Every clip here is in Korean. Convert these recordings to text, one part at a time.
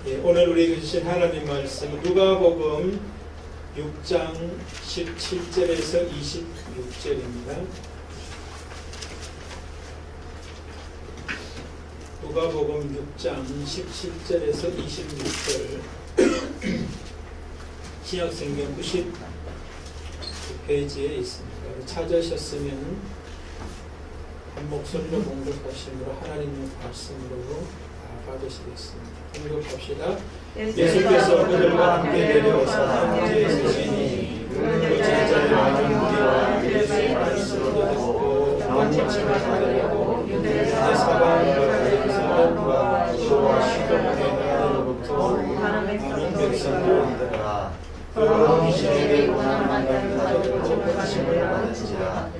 예, 오늘 우리에게 주신 하나님 말씀은 누가복음 6장 17절에서 26절입니다. 누가복음 6장 17절에서 26절 신약성경 99페이지에 있습니다. 찾으셨으면 한 목소리로 공급하심으로 하나님의 말씀으로 받으시겠습니다. 공급합시다. 예수께서 그들과 함께 내려오사 함께 서시니 그 제자의 많은 무리와 예수의 말씀을 듣고 원칙을 받으려고 유대사 사방을 가리면서 주와 시도문의 나라로부터 많은 백성을 온더라. 그 귀신에게 고난만 받는 자들을 접하심을 받은지라.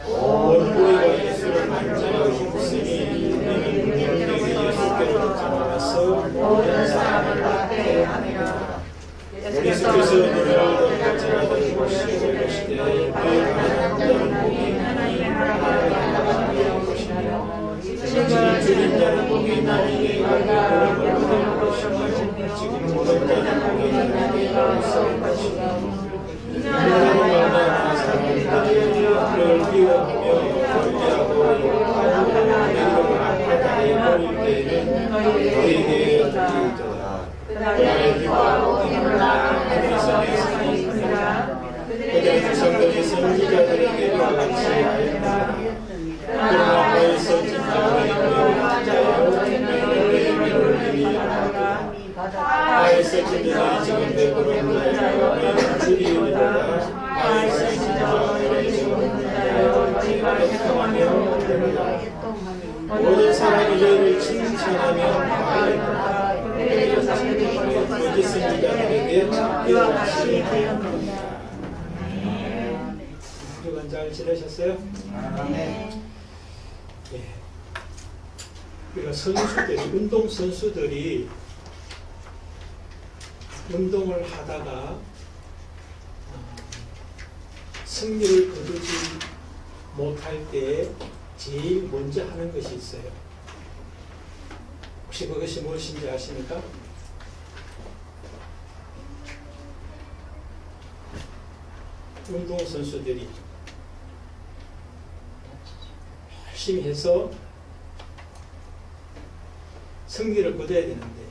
온 무리가 예수를 만져서 힘쓰니 우리는 능력이 예수께로 나타나서 모든 사람을 낫게 하니라. 예수께서 눈을 던져서 보시고 계시되 그 가난한 자는 복이 있나니 하나님의 것이며 진실을 줄인 자는 복이 있나니 내가 그를 얻을 것이며 지금 모든 자는 복이 있나니 내가 싸울 것이며 인간으로 만난 사람들이 그를 미워하며 멀리하고 욕하고 내 이름을 악하다 해버릴 때에는 너희에게 이르리라. 그날에 기뻐하고 기울라 하늘에서 내상이 있으리라. 그들의 백성들이 선지자들에게 이와 같이 하였다. 그러나 너희서 진정하여 너희는 자여 너희의 위로를 의미하라. 나에서 진정하여 지금 내 그런 자여 너희는 주리이리라. 나에서 진정하여 너희 지금 자여 너희가 행동하며 되리라. 모든 사람이 너희를 칭찬하며 하였다. 그들의 조상들이 거짓 선지자들에게 이와 같이 하였느니라. 주간 잘 지내셨어요? 네. 예. 우리가 선수들이, 운동 선수들이 운동을 하다가 승리를 거두지 못할 때 제일 먼저 하는 것이 있어요. 혹시 그것이 무엇인지 아십니까? 운동 선수들이 열심히 해서 승리를 거둬야 되는데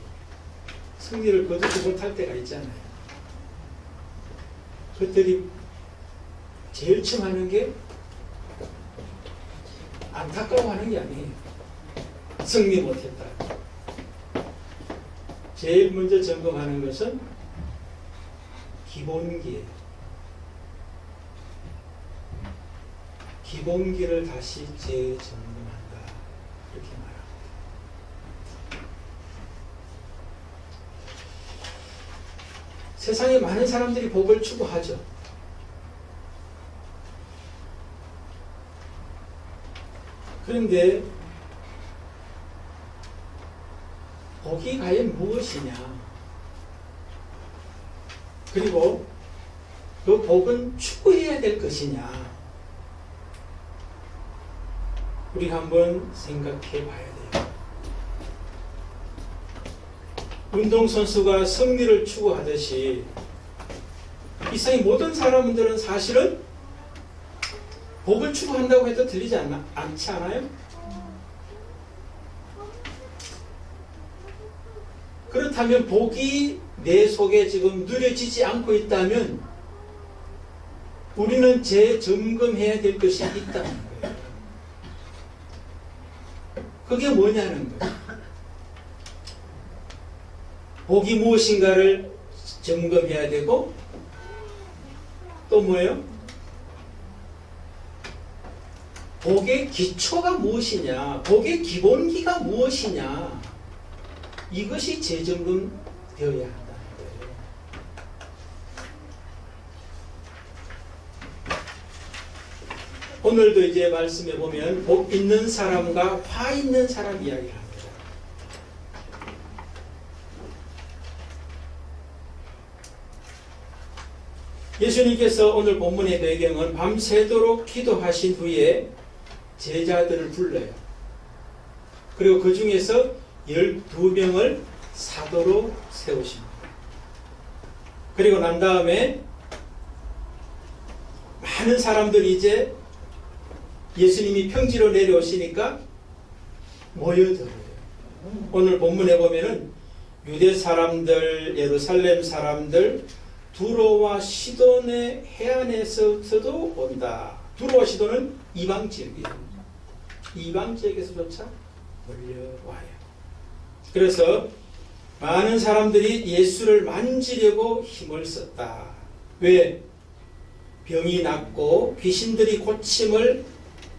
승리를 거두지 못할 때가 있잖아요. 그들이 제일 처음 하는 게 안타까워하는 게 아니에요. 승리 못했다. 제일 먼저 점검하는 것은 기본기예요. 기본기를 다시 재점검한다. 이렇게 말합니다. 세상에 많은 사람들이 복을 추구하죠. 그런데 복이 과연 무엇이냐? 그리고 그 복은 추구해야 될 것이냐? 우리 한번 생각해 봐야 돼요. 운동선수가 승리를 추구하듯이 이 세상의 모든 사람들은 사실은 복을 추구한다고 해도 들리지 않지 않아요? 그렇다면 복이 내 속에 지금 누려지지 않고 있다면 우리는 재점검해야 될 것이 있다는 거예요. 그게 뭐냐는 거예요. 복이 무엇인가를 점검해야 되고 또 뭐예요? 복의 기초가 무엇이냐, 복의 기본기가 무엇이냐, 이것이 재점검되어야 한다는 거예요. 오늘도 이제 말씀해 보면 복 있는 사람과 화 있는 사람 이야기를 합니다. 예수님께서 오늘 본문의 배경은 밤새도록 기도하신 후에 제자들을 불러요. 그리고 그 중에서 12명을 사도로 세우십니다. 그리고 난 다음에 많은 사람들이 이제 예수님이 평지로 내려오시니까 모여들어요. 오늘 본문에 보면은 유대 사람들, 예루살렘 사람들, 두로와 시돈의 해안에서도 온다. 두로와 시돈은 이방 지역이에요. 이방 지역에서조차 몰려와요. 그래서 많은 사람들이 예수를 만지려고 힘을 썼다. 왜? 병이 낫고 귀신들이 고침을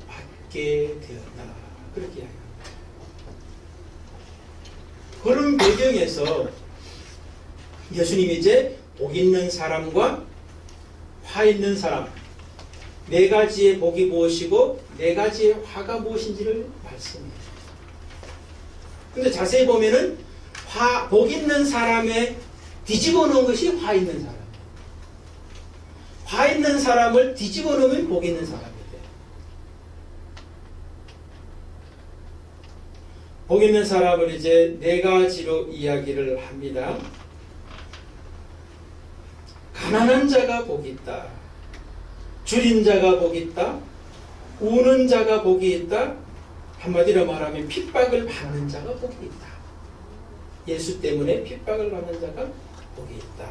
받게 되었다. 그렇게 이야기합니다. 그런 배경에서 예수님이 이제 복 있는 사람과 화 있는 사람, 네 가지의 복이 무엇이고 네 가지의 화가 무엇인지를 말씀해요. 근데 자세히 보면은 복 있는 사람에 뒤집어 놓은 것이 화 있는 사람. 화 있는 사람을 뒤집어 놓으면 복 있는 사람이 돼요. 복 있는 사람을 이제 네 가지로 이야기를 합니다. 가난한 자가 복이 있다. 줄인 자가 복이 있다. 우는 자가 복이 있다. 한마디로 말하면 핍박을 받는 자가 복이 있다. 예수 때문에 핍박을 받는 자가 복이 있다.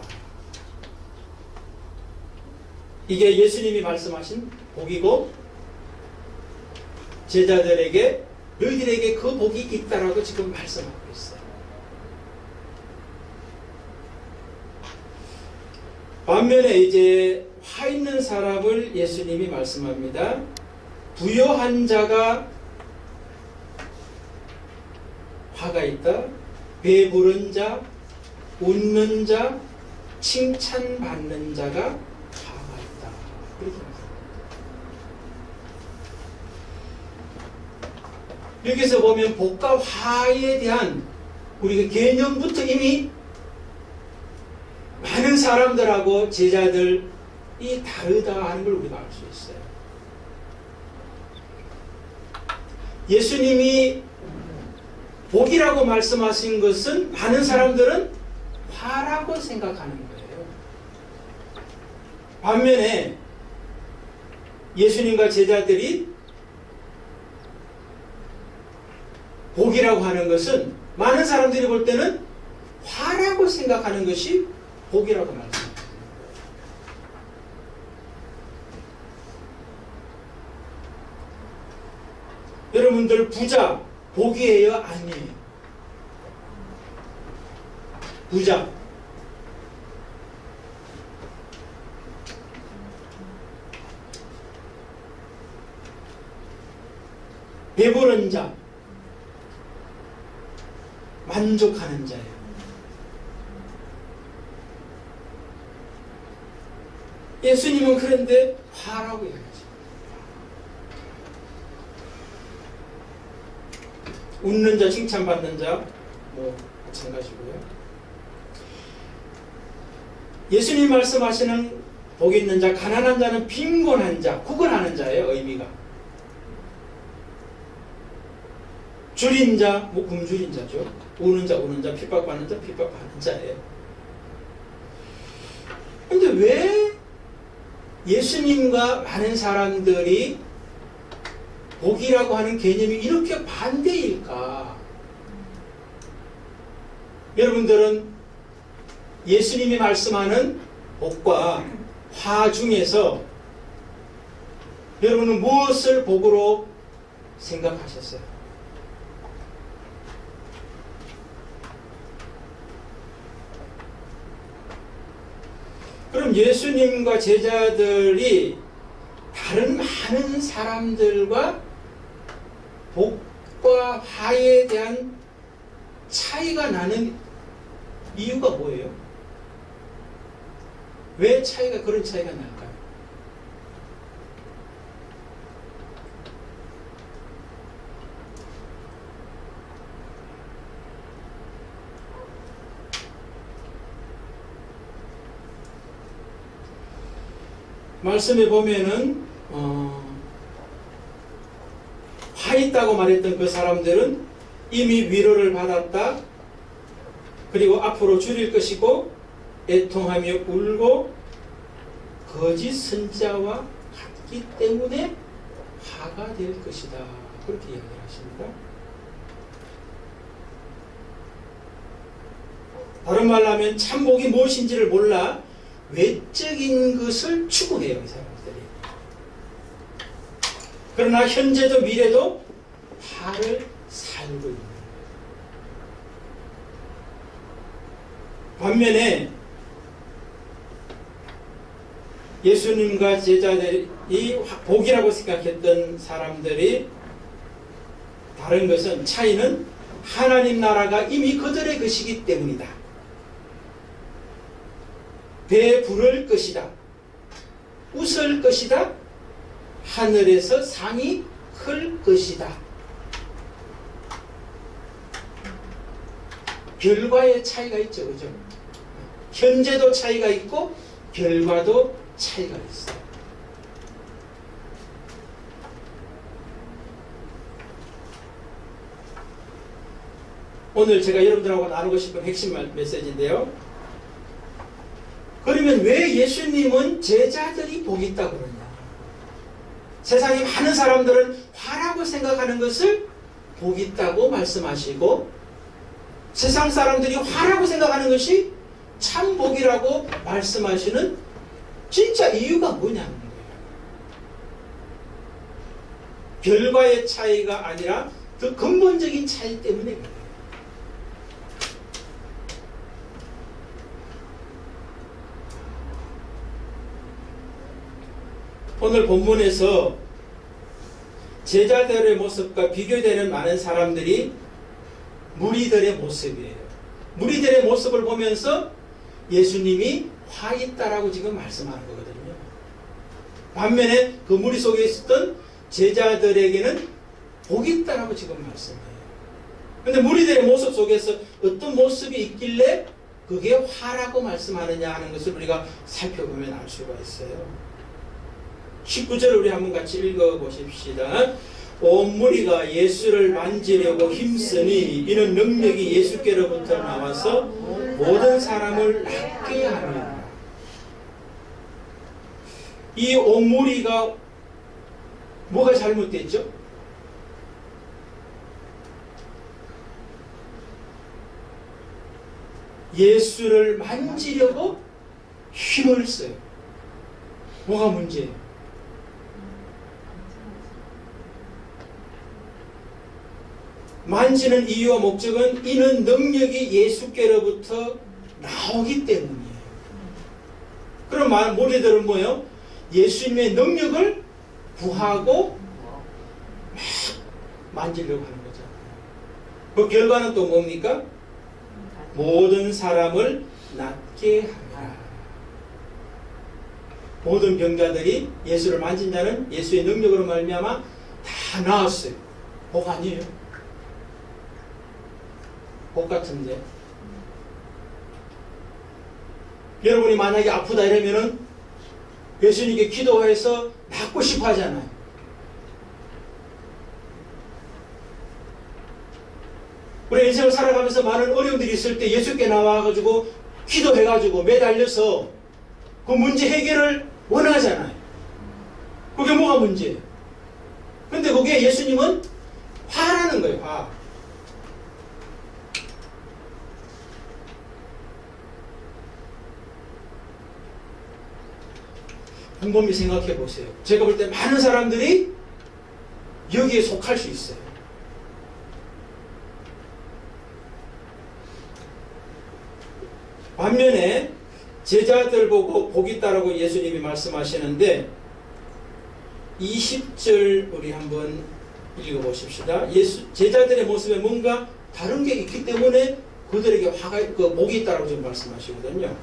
이게 예수님이 말씀하신 복이고 제자들에게 너희들에게 그 복이 있다라고 지금 말씀하고 있어요. 반면에 이제 화 있는 사람을 예수님이 말씀합니다. 부요한 자가 화가 있다. 배부른 자, 웃는 자, 칭찬받는 자가 화가 있다. 그렇게 말합니다. 여기서 보면 복과 화에 대한 우리가 개념부터 이미 많은 사람들하고 제자들이 다르다 하는 걸 우리가 알 수 있어요. 예수님이 복이라고 말씀하신 것은 많은 사람들은 화라고 생각하는 거예요. 반면에 예수님과 제자들이 복이라고 하는 것은 많은 사람들이 볼 때는 화라고 생각하는 것이 복이라고 말씀합니다. 여러분들 부자 복이에요? 아니에요? 부자 배부른 자 만족하는 자예요. 예수님은 그런데 화라고 얘기하죠. 웃는 자, 칭찬받는 자, 마찬가지고요. 예수님 말씀하시는 복 있는 자, 가난한 자는 빈곤한 자, 구걸하는 자예요, 의미가. 줄인 자, 굶주린 자죠. 우는 자, 핍박받는 자, 핍박받는 자예요. 근데 왜 예수님과 많은 사람들이 복이라고 하는 개념이 이렇게 반대일까? 여러분들은 예수님이 말씀하는 복과 화 중에서 여러분은 무엇을 복으로 생각하셨어요? 그럼 예수님과 제자들이 다른 많은 사람들과 복과 화에 대한 차이가 나는 이유가 뭐예요? 왜 그런 차이가 날까요? 말씀에 보면은 화 있다고 말했던 그 사람들은 이미 위로를 받았다. 그리고 앞으로 줄일 것이고 애통하며 울고 거짓 선지자와 같기 때문에 화가 될 것이다. 그렇게 이야기를 하십니다. 다른 말로 하면 참복이 무엇인지를 몰라 외적인 것을 추구해요. 이 사람들이. 그러나 현재도 미래도 화를 살고 있는 거예요. 반면에 예수님과 제자들이 복이라고 생각했던 사람들이 다른 것은 차이는 하나님 나라가 이미 그들의 것이기 때문이다. 배부를 것이다. 웃을 것이다. 하늘에서 상이 클 것이다. 결과의 차이가 있죠. 그죠? 현재도 차이가 있고 결과도 차이가 있어요. 오늘 제가 여러분들하고 나누고 싶은 핵심 메시지인데요. 그러면 왜 예수님은 제자들이 복이 있다고 그러냐? 세상에 많은 사람들은 화라고 생각하는 것을 복이 있다고 말씀하시고 세상 사람들이 화라고 생각하는 것이 참 복이라고 말씀하시는 진짜 이유가 뭐냐는 거예요. 결과의 차이가 아니라 더 근본적인 차이 때문에 그래요. 오늘 본문에서 제자들의 모습과 비교되는 많은 사람들이 무리들의 모습이에요. 무리들의 모습을 보면서 예수님이 화 있다라고 지금 말씀하는 거거든요. 반면에 그 무리 속에 있었던 제자들에게는 복이 있다라고 지금 말씀해요. 그런데 무리들의 모습 속에서 어떤 모습이 있길래 그게 화라고 말씀하느냐 하는 것을 우리가 살펴보면 알 수가 있어요. 19절을 우리 한번 같이 읽어보십시다. 온 무리가 예수를 만지려고 힘쓰니 이는 능력이 예수께로부터 나와서 모든 사람을 낫게 하느니라. 이 온 무리가 뭐가 잘못됐죠? 예수를 만지려고 힘을 써요. 뭐가 문제예요? 만지는 이유와 목적은 이는 능력이 예수께로부터 나오기 때문이에요. 그럼 무리들은 뭐예요? 예수님의 능력을 구하고 막 만지려고 하는 거죠. 그 결과는 또 뭡니까? 모든 사람을 낫게 하라. 모든 병자들이 예수를 만진 자는 예수의 능력으로 말미암아 다 나았어요. 복 아니에요? 복 같은데. 여러분이 만약에 아프다 이러면은 예수님께 기도해서 낫고 싶어 하잖아요. 우리 인생을 살아가면서 많은 어려움들이 있을 때 예수께 나와가지고 기도해가지고 매달려서 그 문제 해결을 원하잖아요. 그게 뭐가 문제예요? 근데 그게 예수님은 화라는 거예요. 화. 곰곰이 생각해 보세요. 제가 볼 때 많은 사람들이 여기에 속할 수 있어요. 반면에 제자들 보고 복이 있다라고 예수님이 말씀하시는데 20절 우리 한번 읽어보십시다. 제자들의 모습에 뭔가 다른 게 있기 때문에 그들에게 복이 있다라고 지금 말씀하시거든요.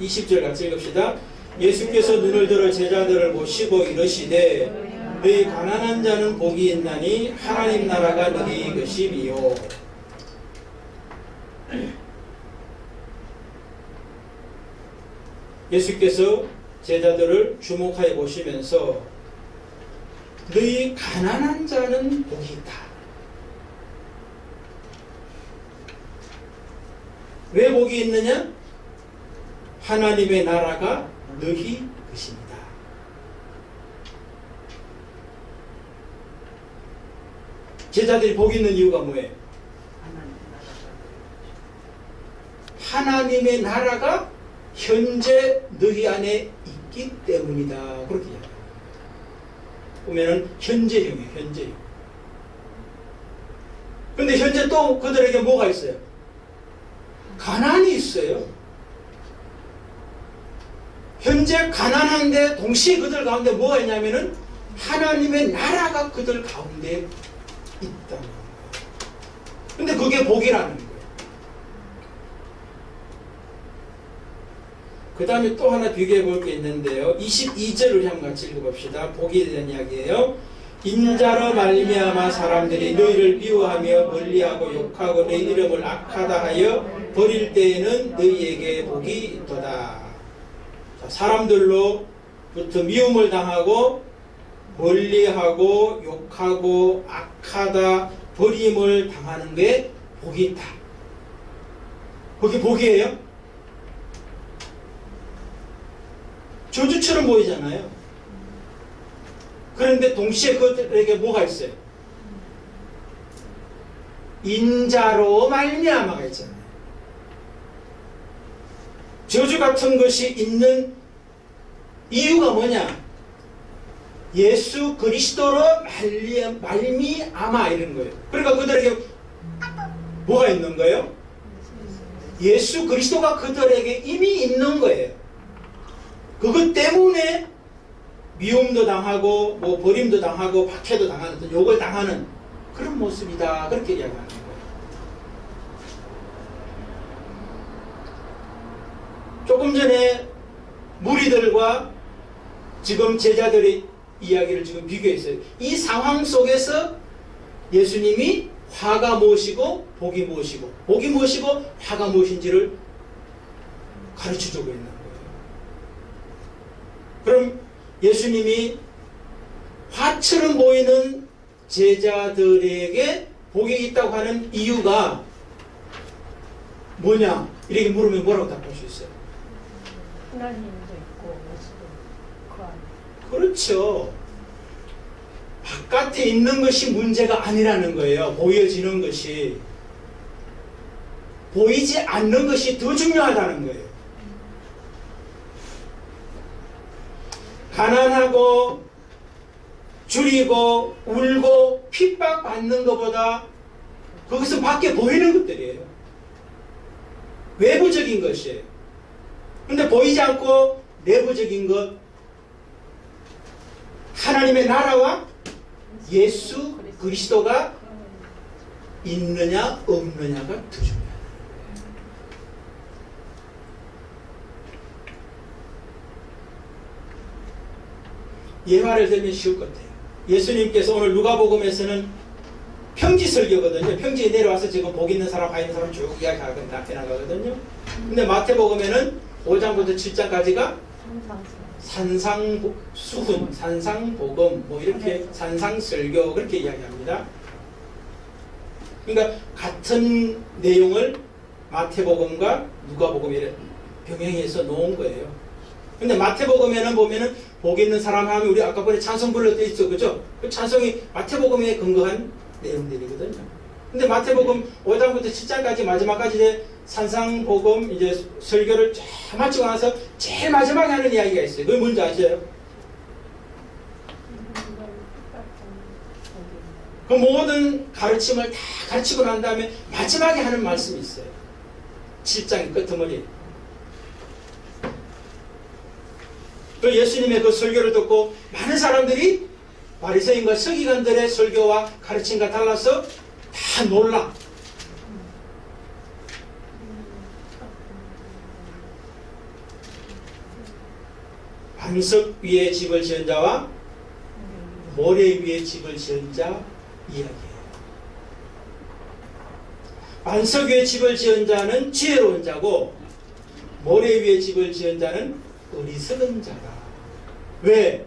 20절 같이 읽읍시다. 예수께서 눈을 들어 제자들을 보시고 이르시되 너희 가난한 자는 복이 있나니 하나님 나라가 너희 것이니요. 예수께서 제자들을 주목하여 보시면서 너희 가난한 자는 복이 있다. 왜 복이 있느냐? 하나님의 나라가 너희 것입니다. 제자들이 복이 있는 이유가 뭐예요? 하나님의 나라가 현재 너희 안에 있기 때문이다. 그렇게 이야기합니다. 보면은 현재형이에요. 현재형. 근데 현재 또 그들에게 뭐가 있어요? 가난이 있어요. 현재 가난한데 동시에 그들 가운데 뭐가 있냐면은 하나님의 나라가 그들 가운데 있다는 거예요. 근데 그게 복이라는 거예요. 그 다음에 또 하나 비교해 볼 게 있는데요. 22절을 한번 같이 읽어봅시다. 복에 대한 이야기예요. 인자로 말미암아 사람들이 너희를 미워하며 멀리하고 욕하고 너희 이름을 악하다 하여 버릴 때에는 너희에게 복이 있도다. 자, 사람들로부터 미움을 당하고 멀리하고 욕하고 악하다 버림을 당하는 게 복이 있다. 그게 복이에요? 저주처럼 보이잖아요. 그런데 동시에 그들에게 뭐가 있어요? 인자로 말미암아가 있잖아요. 저주 같은 것이 있는 이유가 뭐냐? 예수 그리스도로 말미암아 이런 거예요. 그러니까 그들에게 뭐가 있는 거예요? 예수 그리스도가 그들에게 이미 있는 거예요. 그것 때문에 미움도 당하고 뭐 버림도 당하고 박해도 당하는 욕을 당하는 그런 모습이다. 그렇게 이야기하는 거예요. 조금 전에 무리들과 지금 제자들의 이야기를 지금 비교했어요. 이 상황 속에서 예수님이 화가 무엇이고 복이 무엇이고 복이 무엇이고 화가 무엇인지를 가르쳐주고 있는 거예요. 그럼 예수님이 화처럼 보이는 제자들에게 복이 있다고 하는 이유가 뭐냐? 이렇게 물으면 뭐라고 답할 수 있어요? 하나님도 있고 예수도 그 안에. 그렇죠. 바깥에 있는 것이 문제가 아니라는 거예요. 보여지는 것이. 보이지 않는 것이 더 중요하다는 거예요. 가난하고 줄이고 울고 핍박받는 것보다 그것은 밖에 보이는 것들이에요. 외부적인 것이에요. 근데 보이지 않고 내부적인 것, 하나님의 나라와 예수 그리스도가 있느냐 없느냐가 더 중요해요. 예화를 들면 쉬울 것 같아요. 예수님께서 오늘 누가복음에서는 평지 설교거든요. 평지에 내려와서 지금 복 있는 사람, 화 있는 사람 쭉 이야기하고 나가거든요. 근데 마태복음에는 5장부터 7장까지가 산상수훈, 산상복음, 뭐 이렇게 산상설교 그렇게 이야기합니다. 그러니까 같은 내용을 마태복음과 누가복음에 병행해서 놓은 거예요. 근데 마태복음에는 보면은 복 있는 사람 하면 우리 아까 전에 찬송 불러도 있죠, 그죠? 그 찬송이 마태복음에 근거한 내용들이거든요. 근데 마태복음 5장부터 7장까지 마지막까지 산상복음 이제 설교를 쫙 마치고 나서 제일 마지막에 하는 이야기가 있어요. 그게 뭔지 아세요? 그 모든 가르침을 다 가르치고 난 다음에 마지막에 하는 말씀이 있어요. 7장의 끝머리에. 그 예수님의 그 설교를 듣고 많은 사람들이 바리새인과 서기관들의 설교와 가르침과 달라서 다 놀라. 반석 위에 집을 지은 자와 모래 위에 집을 지은 자 이야기예요. 반석 위에 집을 지은 자는 지혜로운 자고 모래 위에 집을 지은 자는 어리석은 자다. 왜?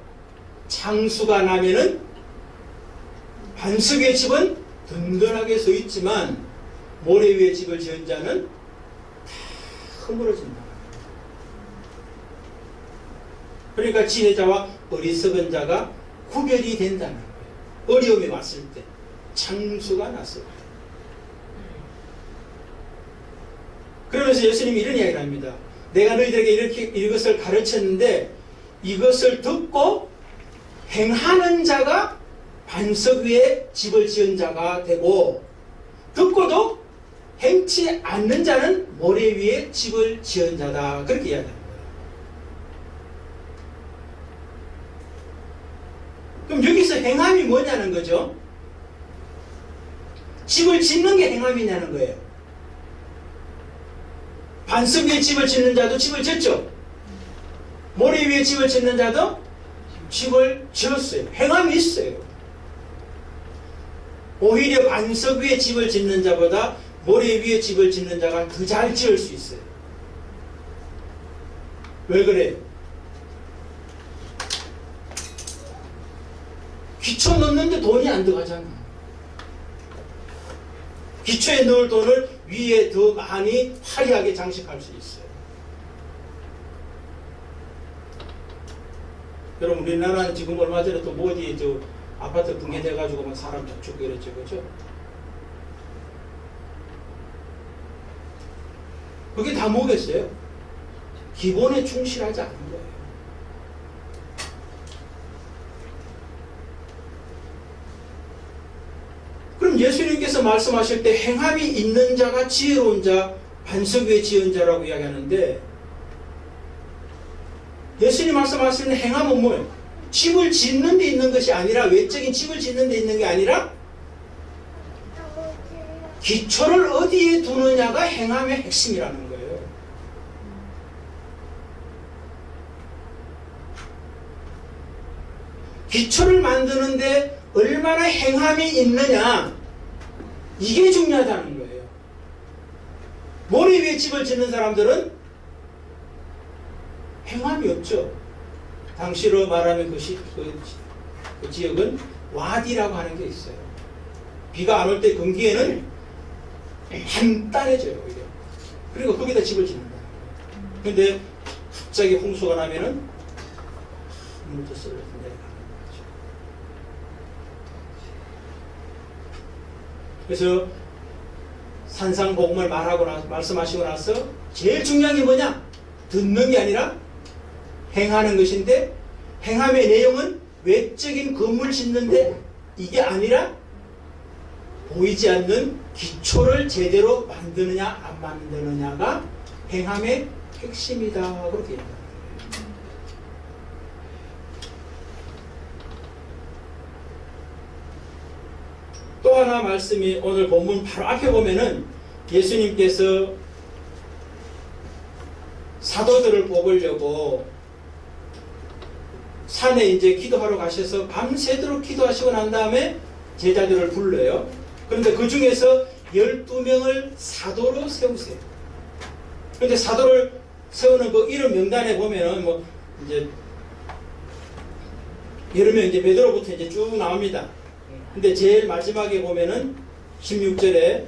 창수가 나면은 반석 위의 집은 든든하게 서 있지만 모래 위에 집을 지은 자는 다 허물어진다. 그러니까 지혜자와 어리석은 자가 구별이 된다는 거예요. 어려움이 왔을 때, 창수가 났을 때. 그러면서 예수님이 이런 이야기를 합니다. 내가 너희들에게 이렇게 이것을 가르쳤는데 이것을 듣고 행하는 자가 반석 위에 집을 지은 자가 되고, 듣고도 행치 않는 자는 모래 위에 집을 지은 자다. 그렇게 이야기합니다. 그럼 여기서 행함이 뭐냐는 거죠? 집을 짓는 게 행함이냐는 거예요. 반석 위에 집을 짓는 자도 집을 짓죠. 모래 위에 집을 짓는 자도 집을 지었어요. 행함이 있어요. 오히려 반석 위에 집을 짓는 자보다 모래 위에 집을 짓는 자가 더 잘 지을 수 있어요. 왜 그래요? 기초 넣는데 돈이 안 들어가잖아. 기초에 넣을 돈을 위에 더 많이 화려하게 장식할 수 있어요. 여러분, 우리나라는 지금 얼마 전에 또 어디 저 아파트 붕괴돼가지고 막 사람 죽고 이랬죠, 그죠? 그게 다 뭐겠어요? 기본에 충실하지 않은 거예요. 그럼 예수님께서 말씀하실 때 행함이 있는 자가 지혜로운 자, 반석 위에 지은 자라고 이야기하는데, 예수님 말씀하시는 행함은 뭐예요? 집을 짓는 데 있는 것이 아니라, 외적인 집을 짓는 데 있는 게 아니라 기초를 어디에 두느냐가 행함의 핵심이라는 거예요. 기초를 만드는데 얼마나 행함이 있느냐, 이게 중요하다는 거예요. 모래 위에 집을 짓는 사람들은 행함이 없죠. 당시로 말하면 그 지역은 와디라고 하는 게 있어요. 비가 안 올 때 건기에는 단단해져요. 오히려. 그리고 거기다 집을 짓는다. 근데 갑자기 홍수가 나면은 물도 썰어서 내려가는 거죠. 그래서 산상복음을 말씀하시고 나서 제일 중요한 게 뭐냐? 듣는 게 아니라 행하는 것인데, 행함의 내용은 외적인 건물 짓는데 이게 아니라 보이지 않는 기초를 제대로 만드느냐 안 만드느냐가 행함의 핵심이다. 그렇게 얘기합니다. 또 하나 말씀이 오늘 본문 바로 앞에 보면은 예수님께서 사도들을 뽑으려고 산에 이제 기도하러 가셔서 밤새도록 기도하시고 난 다음에 제자들을 불러요. 그런데 그 중에서 12명을 사도로 세우세요. 그런데 사도를 세우는 그 이름 명단에 보면은 뭐 이제 예를 들면 이제 베드로부터 이제 쭉 나옵니다. 근데 제일 마지막에 보면은 16절에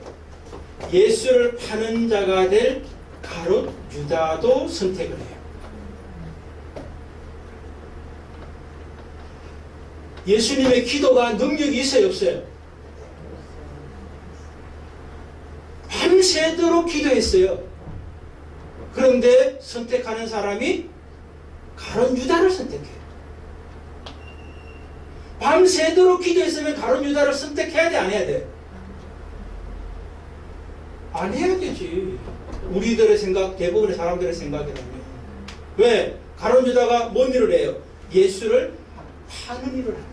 예수를 파는 자가 될 가롯 유다도 선택을 해요. 예수님의 기도가 능력이 있어요, 없어요? 밤새도록 기도했어요. 그런데 선택하는 사람이 가롯 유다를 선택해요. 밤새도록 기도했으면 가롯 유다를 선택해야 돼, 안 해야 돼? 안 해야 되지. 우리들의 생각, 대부분의 사람들의 생각이라면. 왜? 가롯 유다가 뭔 일을 해요? 예수를 파는 일을 합니다.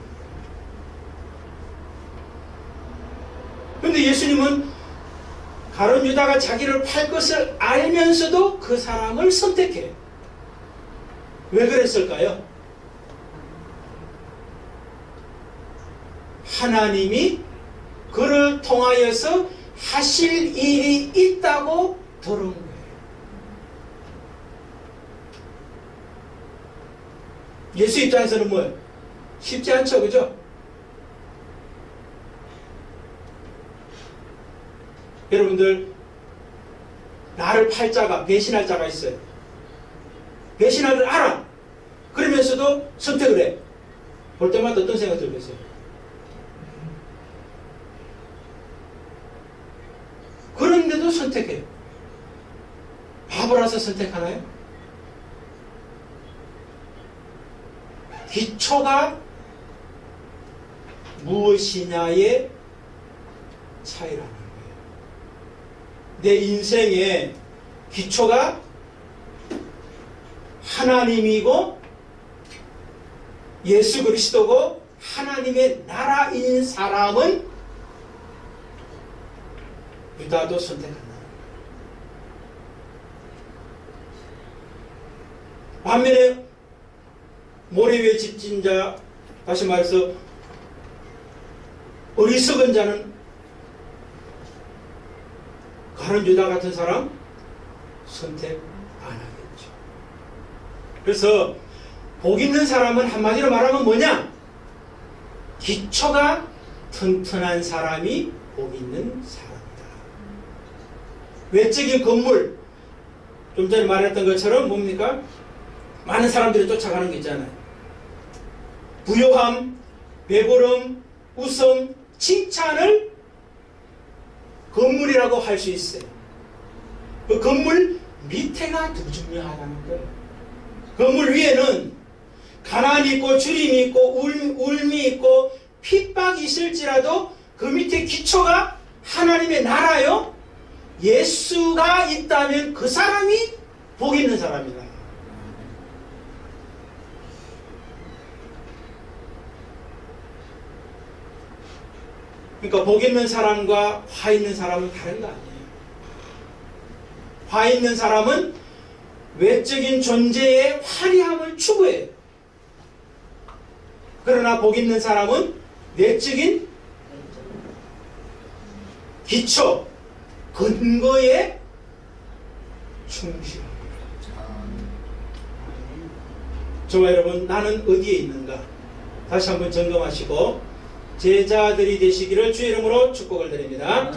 그런데 예수님은 가롯 유다가 자기를 팔 것을 알면서도 그 사람을 선택해요. 왜 그랬을까요? 하나님이 그를 통하여서 하실 일이 있다고 들은 거예요. 예수 입장에서는 뭐예요? 쉽지 않죠, 그죠? 여러분들 나를 팔 자가, 배신할 자가 있어요. 배신할 줄 알아. 그러면서도 선택을 해. 볼 때마다 어떤 생각 들겠어요? 그런데도 선택해요. 바보라서 선택하나요? 기초가 무엇이냐의 차이라는 거예요. 내 인생의 기초가 하나님이고 예수 그리스도고 하나님의 나라인 사람은 유다도 선택한다. 반면에 모래 위에 집진 자, 다시 말해서 어리석은 자는 가룟 유다 같은 사람 선택 안 하겠죠. 그래서 복 있는 사람은 한마디로 말하면 뭐냐? 기초가 튼튼한 사람이 복 있는 사람이다. 외적인 건물, 좀 전에 말했던 것처럼 뭡니까? 많은 사람들이 쫓아가는 게 있잖아요. 부요함, 배부름, 웃음, 칭찬을 건물이라고 할 수 있어요. 그 건물 밑에가 더 중요하다는 거예요. 건물 위에는 가난이 있고 주림이 있고 울미 있고 핍박이 있을지라도 그 밑에 기초가 하나님의 나라요. 예수가 있다면 그 사람이 복 있는 사람이다. 그러니까 복 있는 사람과 화 있는 사람은 다른 거 아니에요. 화 있는 사람은 외적인 존재의 화려함을 추구해요. 그러나 복 있는 사람은 내적인 기초, 근거에 충실합니다. 저와 여러분, 나는 어디에 있는가? 다시 한번 점검하시고 제자들이 되시기를 주의 이름으로 축복을 드립니다.